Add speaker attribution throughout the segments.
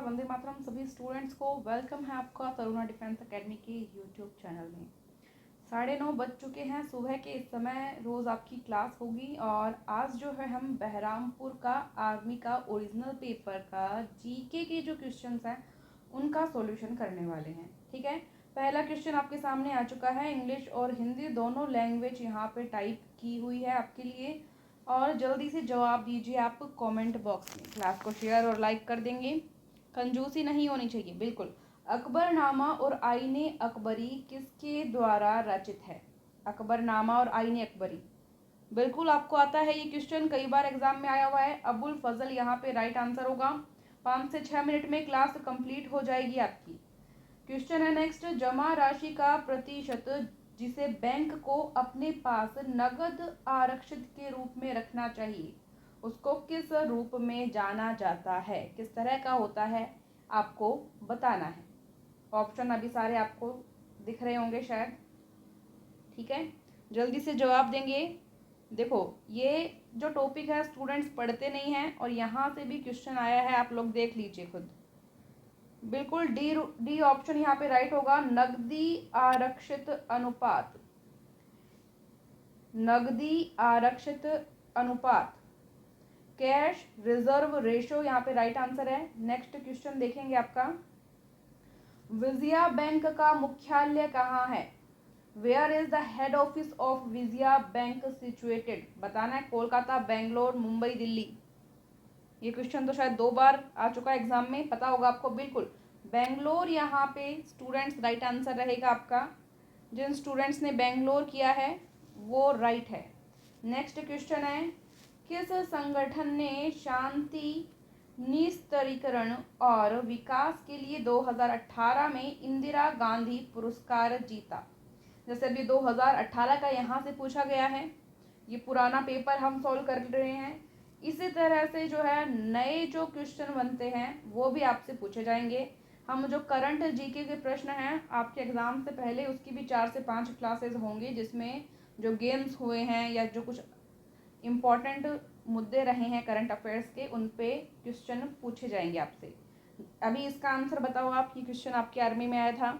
Speaker 1: वंदे मातरम सभी स्टूडेंट्स को वेलकम है आपका तरुणा डिफेंस एकेडमी के यूट्यूब चैनल में। 9:30 बज चुके हैं सुबह के। इस समय रोज़ आपकी क्लास होगी और आज जो है हम बहरामपुर का आर्मी का ओरिजिनल पेपर का जीके के जो क्वेश्चंस हैं उनका सॉल्यूशन करने वाले हैं। ठीक है, पहला क्वेश्चन आपके सामने आ चुका है। इंग्लिश और हिंदी दोनों लैंग्वेज यहाँ पे टाइप की हुई है आपके लिए और जल्दी से जवाब दीजिए आप कमेंट बॉक्स में। क्लास को शेयर और लाइक कर देंगे, कंजूसी नहीं होनी चाहिए बिल्कुल। अकबरनामा और आईने अकबरी किसके द्वारा रचित है? अकबरनामा और आईने अकबरी बिल्कुल आपको आता है ये क्वेश्चन, कई बार एग्जाम में आया हुआ है। अबुल फजल यहाँ पे राइट आंसर होगा। 5 से 6 मिनट में क्लास कंप्लीट हो जाएगी आपकी। क्वेश्चन है नेक्स्ट, जमा राशि का प्रतिशत जिसे बैंक को अपने पास नगद आरक्षित के रूप में रखना चाहिए उसको किस रूप में जाना जाता है? किस तरह का होता है आपको बताना है। ऑप्शन अभी सारे आपको दिख रहे होंगे शायद। ठीक है, जल्दी से जवाब देंगे। देखो ये जो टॉपिक है स्टूडेंट्स पढ़ते नहीं हैं और यहाँ से भी क्वेश्चन आया है, आप लोग देख लीजिए खुद। बिल्कुल डी ऑप्शन यहाँ पे राइट होगा। नगदी आरक्षित अनुपात, नगदी आरक्षित अनुपात, कैश रिजर्व रेशो यहाँ पे राइट आंसर है। नेक्स्ट क्वेश्चन देखेंगे आपका, विजया बैंक का मुख्यालय कहाँ है? Where is the head office of Vijaya Bank situated? बताना है, कोलकाता, बेंगलोर, मुंबई, दिल्ली। ये क्वेश्चन तो शायद 2 बार आ चुका है एग्जाम में, पता होगा आपको। बिल्कुल बेंगलोर यहाँ पे स्टूडेंट्स राइट आंसर रहेगा आपका। जिन स्टूडेंट्स ने बेंगलोर किया है वो राइट है। नेक्स्ट क्वेश्चन है, किस संगठन ने शांति निस्तारीकरण और विकास के लिए 2018 में इंदिरा गांधी पुरस्कार जीता? जैसे अभी 2018 का यहाँ से पूछा गया है, ये पुराना पेपर हम सॉल्व कर रहे हैं। इसी तरह से जो है नए जो क्वेश्चन बनते हैं वो भी आपसे पूछे जाएंगे। हम जो करंट जीके के प्रश्न हैं आपके एग्जाम से पहले उसकी भी 4 से 5 क्लासेस होंगी, जिसमें जो गेम्स हुए हैं या जो कुछ इम्पॉर्टेंट मुद्दे रहे हैं करंट अफेयर्स के उन पे क्वेश्चन पूछे जाएंगे आपसे। अभी इसका आंसर बताओ आप, ये क्वेश्चन आपके आर्मी में आया था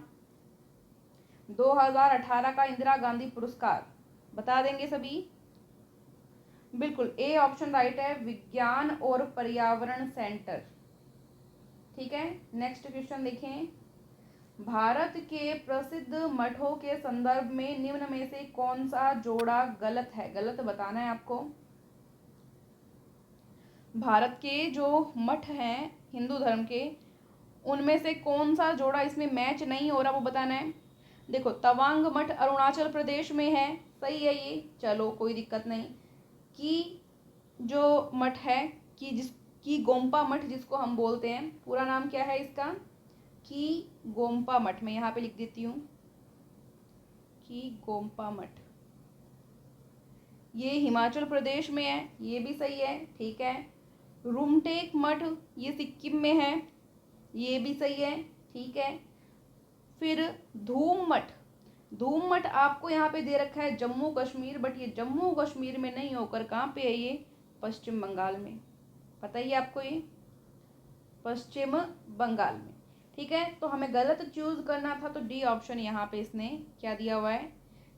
Speaker 1: 2018 का इंदिरा गांधी पुरस्कार, बता देंगे सभी। बिल्कुल ए ऑप्शन राइट है, विज्ञान और पर्यावरण सेंटर। ठीक है, नेक्स्ट क्वेश्चन देखें, भारत के प्रसिद्ध मठों के संदर्भ में निम्न में से कौन सा जोड़ा गलत है? गलत बताना है आपको। भारत के जो मठ हैं हिंदू धर्म के उनमें से कौन सा जोड़ा इसमें मैच नहीं हो रहा वो बताना है। देखो तवांग मठ अरुणाचल प्रदेश में है, सही है ये, चलो कोई दिक्कत नहीं। कि जो मठ है कि जिसकी गोम्पा मठ जिसको हम बोलते हैं, पूरा नाम क्या है इसका? कि गोम्पा मठ। मैं यहाँ पे लिख देती हूँ कि गोम्पा मठ, ये हिमाचल प्रदेश में है, ये भी सही है। ठीक है, रूमटेक मठ ये सिक्किम में है, ये भी सही है। ठीक है, फिर धूम मठ, धूम मठ आपको यहाँ पे दे रखा है जम्मू कश्मीर, बट ये जम्मू कश्मीर में नहीं होकर कहाँ पे है ये? पश्चिम बंगाल में। पता ही है आपको, ये पश्चिम बंगाल में। ठीक है, तो हमें गलत चूज करना था तो डी ऑप्शन यहाँ पे इसने क्या दिया हुआ है?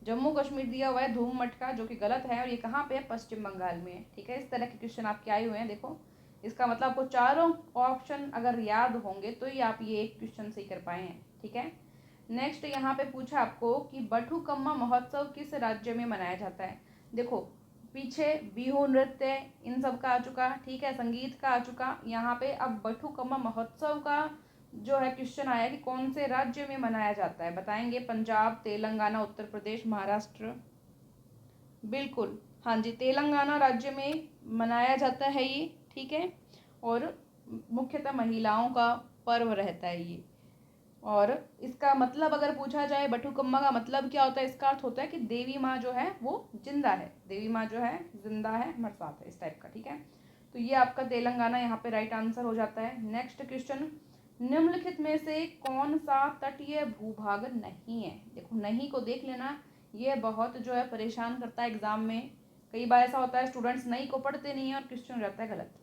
Speaker 1: जम्मू कश्मीर दिया हुआ है धूम मठ का, जो कि गलत है और ये कहाँ पे है? पश्चिम बंगाल में है। ठीक है, इस तरह के क्वेश्चन आपके आए हुए हैं। देखो इसका मतलब आपको चारों ऑप्शन अगर याद होंगे तो ही आप ये एक क्वेश्चन सही कर पाए हैं। ठीक है, नेक्स्ट यहाँ पे पूछा आपको कि बटुकम्मा महोत्सव किस राज्य में मनाया जाता है? देखो पीछे बिहू नृत्य इन सब का आ चुका, ठीक है, संगीत का आ चुका। यहाँ पे अब बटुकम्मा महोत्सव का जो है क्वेश्चन आया कि कौन से राज्य में मनाया जाता है, बताएंगे। पंजाब, तेलंगाना, उत्तर प्रदेश, महाराष्ट्र। बिल्कुल हाँ जी, तेलंगाना राज्य में मनाया जाता है ये। ठीक है, और मुख्यतः महिलाओं का पर्व रहता है ये। और इसका मतलब अगर पूछा जाए बटुकम्मा का मतलब क्या होता है, इसका अर्थ होता है कि देवी माँ जो है वो जिंदा है, देवी माँ जो है जिंदा है, हमारे साथ है, इस टाइप का। ठीक है, तो ये आपका तेलंगाना यहाँ पे राइट आंसर हो जाता है। नेक्स्ट क्वेश्चन, निम्नलिखित में से कौन सा तटीय भूभाग नहीं है? देखो नहीं को देख लेना, ये बहुत जो है परेशान करता है एग्जाम में। कई बार ऐसा होता है स्टूडेंट्स नहीं को पढ़ते नहीं है और क्वेश्चन रहता है गलत।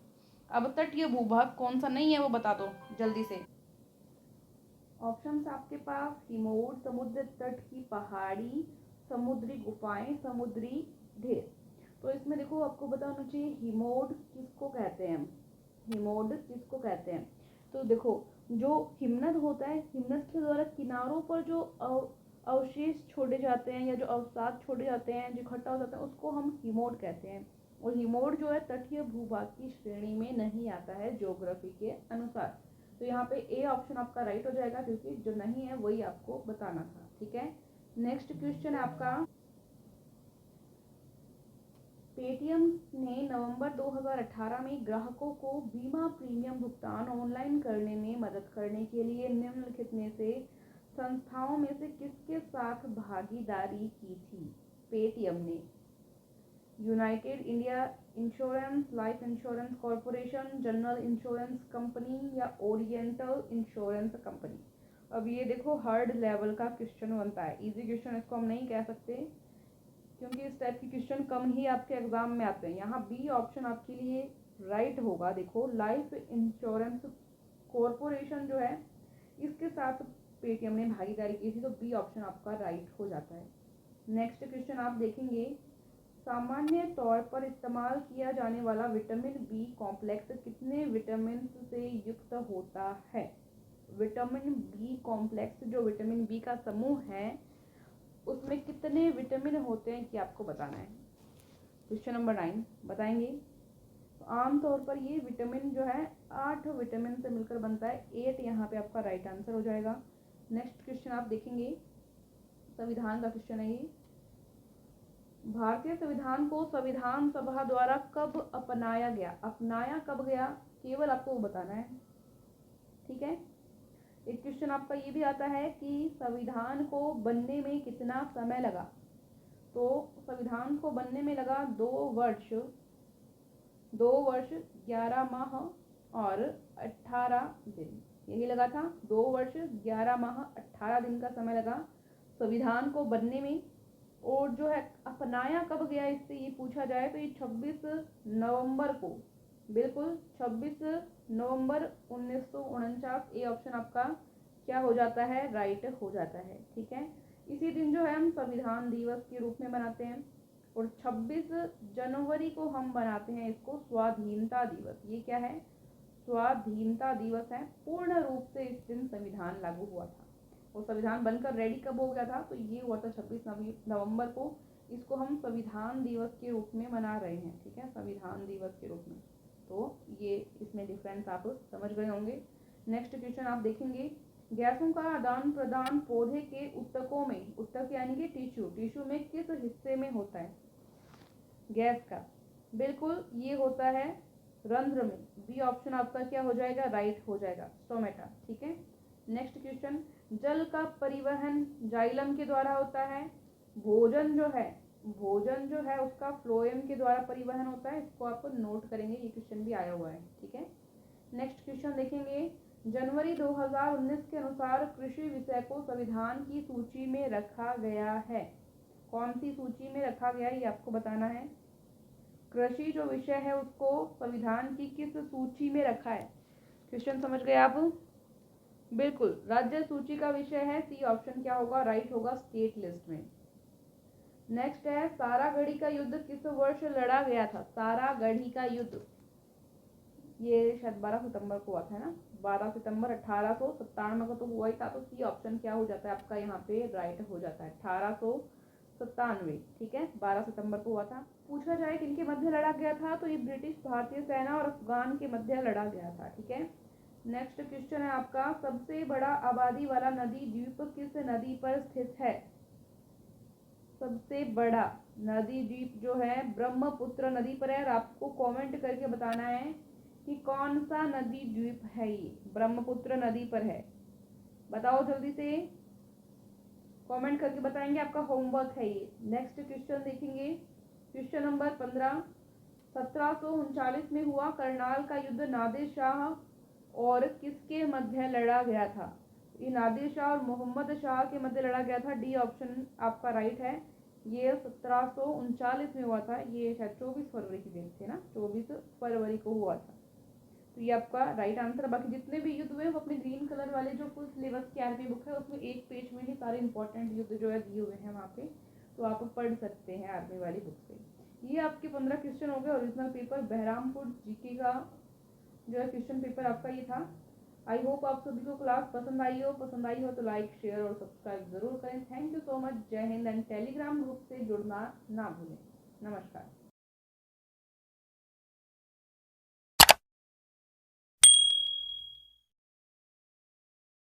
Speaker 1: अब तटीय भूभाग कौन सा नहीं है वो बता दो जल्दी से। ऑप्शंस आपके पास हिमोड, समुद्र तट की पहाड़ी, समुद्री गुफाएं, समुद्री ढेर। तो इसमें देखो आपको पता होना चाहिए हिमोड किसको कहते हैं, हिमोड किसको कहते हैं। तो देखो जो हिमनद होता है, हिमनद के द्वारा किनारों पर जो अवशेष छोड़े जाते हैं या जो अवसाद छोड़े जाते हैं, जो इकट्ठा हो जाता है, उसको हम हिमोड कहते हैं। और हिमोड जो है तटीय भूभाग की श्रेणी में नहीं आता है ज्योग्राफी के अनुसार। तो यहाँ पे ए ऑप्शन आपका राइट हो जाएगा, क्योंकि जो नहीं है वही आपको बताना था। ठीक है, नेक्स्ट क्वेश्चन है आपका, पेटीएम ने नवंबर 2018 में ग्राहकों को बीमा प्रीमियम भुगतान ऑनलाइन करने में मदद करने के लिए निम्नलिखित में से संस्थाओं में से किसके साथ भागीदारी की थी। पेटीएम ने United India insurance life insurance corporation, general insurance company या ओरिएंटल इंश्योरेंस कंपनी। अब ये देखो हार्ड लेवल का क्वेश्चन बनता है, इजी क्वेश्चन इसको हम नहीं कह सकते, क्योंकि इस टाइप के क्वेश्चन कम ही आपके एग्जाम में आते हैं। यहाँ बी ऑप्शन आपके लिए राइट होगा। देखो लाइफ इंश्योरेंस कॉरपोरेशन जो है इसके साथ पेटीएम ने भागीदारी की थी, तो बी ऑप्शन आपका राइट हो जाता है। नेक्स्ट क्वेश्चन आप देखेंगे, सामान्य तौर पर इस्तेमाल किया जाने वाला विटामिन बी कॉम्प्लेक्स कितने विटामिन से युक्त होता है। विटामिन बी कॉम्प्लेक्स जो विटामिन बी का समूह है उसमें कितने विटामिन होते हैं कि आपको बताना है। क्वेश्चन नंबर 9 बताएंगे। तो आमतौर पर ये विटामिन जो है 8 विटामिन से मिलकर बनता है, 8 यहाँ पे आपका राइट आंसर हो जाएगा। नेक्स्ट क्वेश्चन आप देखेंगे, संविधान का क्वेश्चन है ये, भारतीय संविधान को संविधान सभा द्वारा कब अपनाया गया। अपनाया कब गया केवल आपको वो बताना है। ठीक है, एक क्वेश्चन आपका ये भी आता है कि संविधान को बनने में कितना समय लगा। तो संविधान को बनने में लगा 2 वर्ष 11 माह और 18 दिन, यही लगा था। 2 वर्ष 11 माह 18 दिन का समय लगा संविधान को बनने में। और जो है अपनाया कब गया, इससे ये पूछा जाए तो ये 26 नवंबर को, बिल्कुल 26 नवंबर 1949, ये ऑप्शन आपका क्या हो जाता है, राइट हो जाता है। ठीक है, इसी दिन जो है हम संविधान दिवस के रूप में मनाते हैं। और 26 जनवरी को हम बनाते हैं इसको स्वाधीनता दिवस। ये क्या है, स्वाधीनता दिवस है। पूर्ण रूप से इस दिन संविधान लागू हुआ था और संविधान बनकर रेडी कब हो गया था, तो ये हुआ था 26 नवंबर को। इसको हम संविधान दिवस के रूप में मना रहे हैं। ठीक है, संविधान दिवस के रूप में। तो ये इसमें डिफरेंस आप समझ गए होंगे। नेक्स्ट क्वेश्चन आप देखेंगे, गैसों का आदान प्रदान पौधे के उत्तकों में, उत्तक यानी कि टिश्यू में किस हिस्से में होता है गैस का। बिल्कुल ये होता है रंध्र में। बी ऑप्शन आपका क्या हो जाएगा, राइट हो जाएगा, स्टोमेटा। ठीक है, नेक्स्ट क्वेश्चन, जल का परिवहन जाइलम के द्वारा होता है। भोजन जो है उसका फ्लोएम के द्वारा परिवहन होता है। इसको आप नोट करेंगे, ये क्वेश्चन भी आया हुआ है। ठीक है, नेक्स्ट क्वेश्चन देखेंगे, जनवरी 2019 के अनुसार कृषि विषय को संविधान की सूची में रखा गया है। कौन सी सूची में रखा गया है ये आपको बताना है। कृषि जो विषय है उसको संविधान की किस सूची में रखा है। क्वेश्चन समझ गए आप, बिल्कुल राज्य सूची का विषय है। सी ऑप्शन क्या होगा, राइट होगा, स्टेट लिस्ट में। नेक्स्ट है, सारागढ़ी का युद्ध किस वर्ष लड़ा गया था। सारागढ़ी का युद्ध ये शायद 12 सितंबर को हुआ था ना, 12 सितंबर 1897 को तो हुआ ही था। तो सी ऑप्शन क्या हो जाता है आपका यहाँ पे, राइट हो जाता है, 1897। ठीक है, 12 सितंबर को हुआ था। पूछा जाए किनके मध्य लड़ा गया था, तो ये ब्रिटिश भारतीय सेना और अफगान के मध्य लड़ा गया था। ठीक है, नेक्स्ट क्वेश्चन है आपका, सबसे बड़ा आबादी वाला नदी द्वीप किस नदी पर स्थित है। सबसे बड़ा नदी द्वीप जो है ब्रह्मपुत्र नदी पर है। और आपको कमेंट करके बताना है कि कौन सा नदी द्वीप है ये, ब्रह्मपुत्र नदी पर है। बताओ जल्दी से, कमेंट करके बताएंगे, आपका होमवर्क है ये। नेक्स्ट क्वेश्चन देखेंगे, क्वेश्चन नंबर 15, 1739 में हुआ करनाल का युद्ध नादिर शाह और किसके मध्य लड़ा गया था। ये नादिर शाह और मोहम्मद शाह के मध्य लड़ा गया था। डी ऑप्शन आपका राइट है। ये 1739 में हुआ था। ये शायद 24 फरवरी की डेट थी ना, 24 फरवरी को हुआ था। तो ये आपका राइट आंसर है। बाकी जितने भी युद्ध हुए वो अपने ग्रीन कलर वाले जो फुल सिलेबस की आर्मी बुक है उसमें एक पेज में ही सारे इंपॉर्टेंट युद्ध जो है दिए हुए हैं वहाँ पे, तो आप पढ़ सकते हैं आर्मी वाली बुक से। ये आपके 15 क्वेश्चन हो गए ओरिजिनल पेपर बहरामपुर जीके का जो है क्वेश्चन पेपर आपका ये था। आई होप आप सभी को क्लास पसंद आई हो तो लाइक शेयर और सब्सक्राइब जरूर करें। Thank you so much. जय हिंद एंड टेलीग्राम ग्रुप से जुड़ना ना भूलें। नमस्कार।